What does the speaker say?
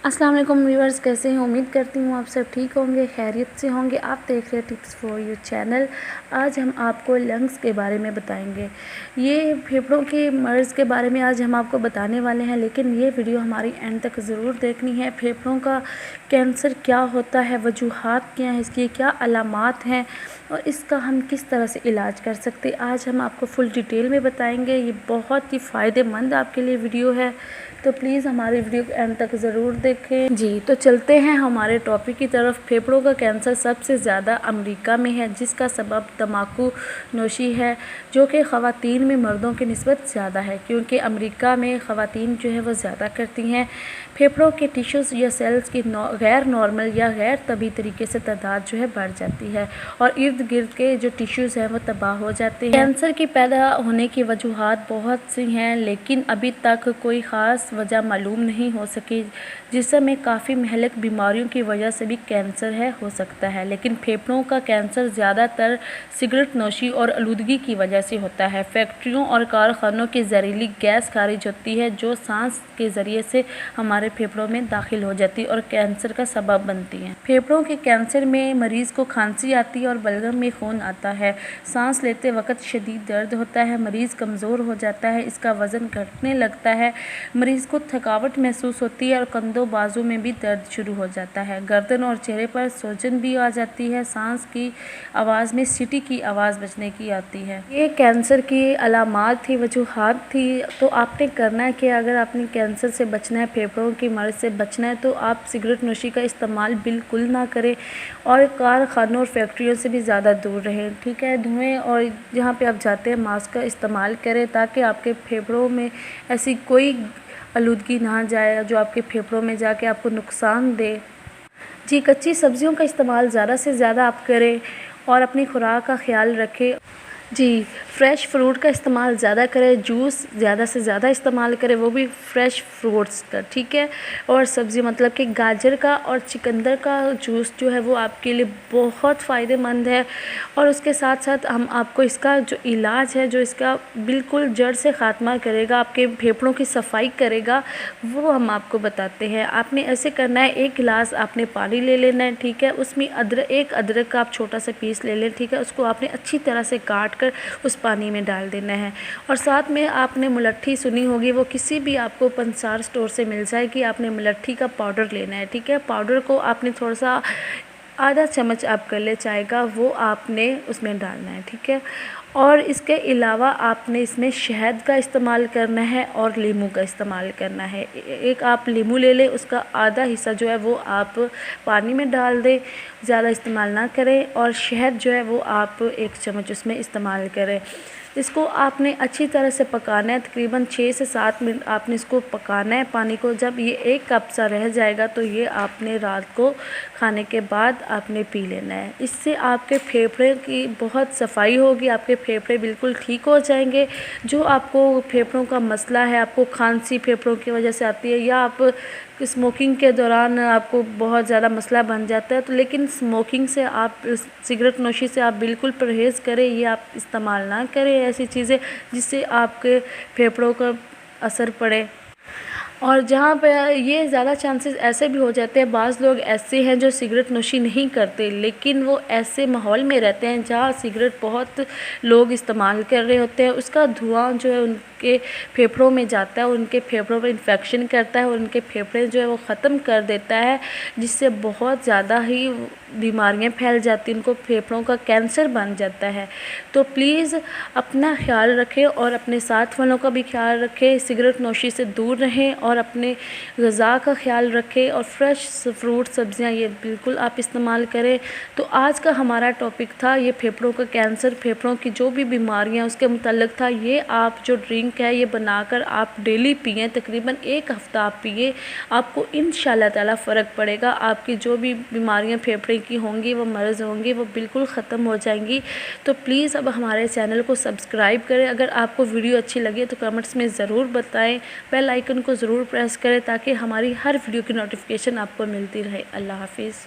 السلام علیکم ویورز، کیسے ہیں؟ امید کرتی ہوں آپ سب ٹھیک ہوں گے، خیریت سے ہوں گے۔ آپ دیکھ رہے ٹپس فار یو چینل۔ آج ہم آپ کو لنگس کے بارے میں بتائیں گے، یہ پھیپھڑوں کے مرض کے بارے میں آج ہم آپ کو بتانے والے ہیں، لیکن یہ ویڈیو ہماری اینڈ تک ضرور دیکھنی ہے۔ پھیپھڑوں کا کینسر کیا ہوتا ہے، وجوہات کیا ہیں، اس کی کیا علامات ہیں اور اس کا ہم کس طرح سے علاج کر سکتے، آج ہم آپ کو فل ڈیٹیل میں بتائیں گے۔ یہ بہت ہی فائدہ مند آپ کے لیے ویڈیو ہے، تو پلیز ہماری ویڈیو کو اینڈ تک ضرور دیکھیں۔ جی تو چلتے ہیں ہمارے ٹاپک کی طرف۔ پھیپھڑوں کا کینسر سب سے زیادہ امریکہ میں ہے، جس کا سبب تمباکو نوشی ہے، جو کہ خواتین میں مردوں کی نسبت زیادہ ہے، کیونکہ امریکہ میں خواتین جو ہے وہ زیادہ کرتی ہیں۔ پھیپھڑوں کے ٹیشوز یا سیلز کی غیر نارمل یا غیر طبیعی طریقے سے تعداد جو ہے بڑھ جاتی ہے اور ارد گرد کے جو ٹیشوز ہیں وہ تباہ ہو جاتے ہیں۔ کینسر کی پیدا ہونے کی وجوہات بہت سی ہیں، لیکن ابھی تک کوئی خاص وجہ معلوم نہیں ہو سکی۔ جسم میں کافی مہلک بیماریوں کی وجہ سے بھی کینسر ہو سکتا ہے، لیکن پھیپھڑوں کا کینسر زیادہ تر سگریٹ نوشی اور آلودگی کی وجہ سے ہوتا ہے۔ فیکٹریوں اور کارخانوں کی زہریلی گیس خارج ہوتی ہے، جو سانس کے ذریعے سے ہمارے پھیپھڑوں میں داخل ہو جاتی ہے اور کینسر کا سبب بنتی ہیں۔ پھیپھڑوں کے کینسر میں مریض کو کھانسی آتی ہے اور بلغم میں خون آتا ہے، سانس لیتے وقت شدید درد ہوتا ہے، مریض کمزور ہو جاتا ہے، اس کا وزن گھٹنے لگتا ہے، مریض کو تھکاوٹ محسوس ہوتی ہے اور کندھوں بازو میں بھی درد شروع ہو جاتا ہے، گردن اور چہرے پر سوجن بھی آ جاتی ہے، سانس کی آواز میں سیٹی کی آواز بجنے کی آتی ہے۔ یہ کینسر کی علامات تھی، وجوہات تھی۔ تو آپ نے کرنا ہے کہ اگر آپ نے کینسر سے بچنا ہے، پھیپھڑوں کی مرض سے بچنا ہے، تو آپ سگریٹ نوشی کا استعمال بالکل نہ کریں اور کارخانوں اور فیکٹریوں سے بھی زیادہ دور رہیں، ٹھیک ہے؟ دھوئیں اور جہاں پہ آپ جاتے ہیں ماسک کا استعمال کریں، تاکہ آپ کے پھیپھڑوں میں ایسی کوئی آلودگی نہ جائے جو آپ کے پھیپھڑوں میں جا کے آپ کو نقصان دے۔ جی کچی سبزیوں کا استعمال زیادہ سے زیادہ آپ کریں اور اپنی خوراک کا خیال رکھیں۔ جی فریش فروٹ کا استعمال زیادہ کریں، جوس زیادہ سے زیادہ استعمال کریں، وہ بھی فریش فروٹس کا، ٹھیک ہے؟ اور سبزی مطلب کہ گاجر کا اور چکندر کا جوس جو ہے وہ آپ کے لیے بہت فائدہ مند ہے، اور اس کے ساتھ ساتھ ہم آپ کو اس کا جو علاج ہے، جو اس کا بالکل جڑ سے خاتمہ کرے گا، آپ کے پھیپھڑوں کی صفائی کرے گا، وہ ہم آپ کو بتاتے ہیں۔ آپ نے ایسے کرنا ہے، ایک گلاس آپ نے پانی لے لینا ہے، ٹھیک ہے؟ اس میں ایک ادرک کا آپ چھوٹا سا پیس لے لیں، ٹھیک ہے؟ اس کو آپ نے اچھی طرح سے کاٹ کر اس پانی میں ڈال دینا ہے، اور ساتھ میں آپ نے ملٹھی سنی ہوگی، وہ کسی بھی آپ کو پنسار اسٹور سے مل جائے گی، آپ نے ملٹھی کا پاؤڈر لینا ہے، ٹھیک ہے؟ پاؤڈر کو آپ نے تھوڑا سا آدھا چمچ آپ کر لے چائے کا، وہ آپ نے اس میں ڈالنا ہے، ٹھیک ہے؟ اور اس کے علاوہ آپ نے اس میں شہد کا استعمال کرنا ہے اور لیموں کا استعمال کرنا ہے۔ ایک آپ لیموں لے لیں، اس کا آدھا حصہ جو ہے وہ آپ پانی میں ڈال دیں، زیادہ استعمال نہ کریں، اور شہد جو ہے وہ آپ 1 چمچ اس میں استعمال کریں۔ اس کو آپ نے اچھی طرح سے پکانا ہے، تقریباً 6 سے 7 منٹ آپ نے اس کو پکانا ہے پانی کو۔ جب یہ 1 کپ سا رہ جائے گا تو یہ آپ نے رات کو کھانے کے بعد آپ نے پی لینا ہے۔ اس سے آپ کے پھیپھڑے کی بہت صفائی ہوگی، آپ کے پھیپھڑے بالکل ٹھیک ہو جائیں گے۔ جو آپ کو پھیپھڑوں کا مسئلہ ہے، آپ کو کھانسی پھیپھڑوں کی وجہ سے آتی ہے، یا آپ اسموکنگ کے دوران آپ کو بہت زیادہ مسئلہ بن جاتا ہے، تو لیکن اسموکنگ سے آپ سگریٹ نوشی سے آپ بالکل پرہیز کریں، یہ آپ استعمال نہ کریں ایسی چیزیں جس سے آپ کے پھیپھڑوں کا اثر پڑے۔ اور جہاں پہ یہ زیادہ چانسز ایسے بھی ہو جاتے ہیں، بعض لوگ ایسے ہیں جو سگریٹ نوشی نہیں کرتے، لیکن وہ ایسے ماحول میں رہتے ہیں جہاں سگریٹ بہت لوگ استعمال کر رہے ہوتے ہیں، اس کا دھواں جو ہے ان کے پھیپھڑوں میں جاتا ہے، ان کے پھیپھڑوں میں انفیکشن کرتا ہے اور ان کے پھیپھڑے جو ہے وہ ختم کر دیتا ہے، جس سے بہت زیادہ ہی بیماریاں پھیل جاتی ہیں، ان کو پھیپھڑوں کا کینسر بن جاتا ہے۔ تو پلیز اپنا خیال رکھیں اور اپنے ساتھ والوں کا بھی خیال رکھیں، سگریٹ نوشی سے دور رہیں اور اپنے غذا کا خیال رکھیں، اور فریش فروٹ سبزیاں یہ بالکل آپ استعمال کریں۔ تو آج کا ہمارا ٹاپک تھا یہ پھیپھڑوں کا کینسر، پھیپھڑوں کی جو بھی بیماریاں اس کے متعلق تھا۔ یہ آپ جو ڈرنک ہے یہ بنا کر آپ ڈیلی پئیں، تقریباً 1 ہفتہ آپ پئیں، آپ کو انشاءاللہ تعالی فرق پڑے گا، آپ کی جو بھی بیماریاں پھیپھڑے کی ہوں گی، وہ مرض ہوں گی، وہ بالکل ختم ہو جائیں گی۔ تو پلیز اب ہمارے چینل کو سبسکرائب کریں، اگر آپ کو ویڈیو اچھی لگے تو کمنٹس میں ضرور بتائیں، بیل آئیکن کو ضرور پریس کریں تاکہ ہماری ہر ویڈیو کی نوٹیفیکیشن آپ کو ملتی رہے۔ اللہ حافظ۔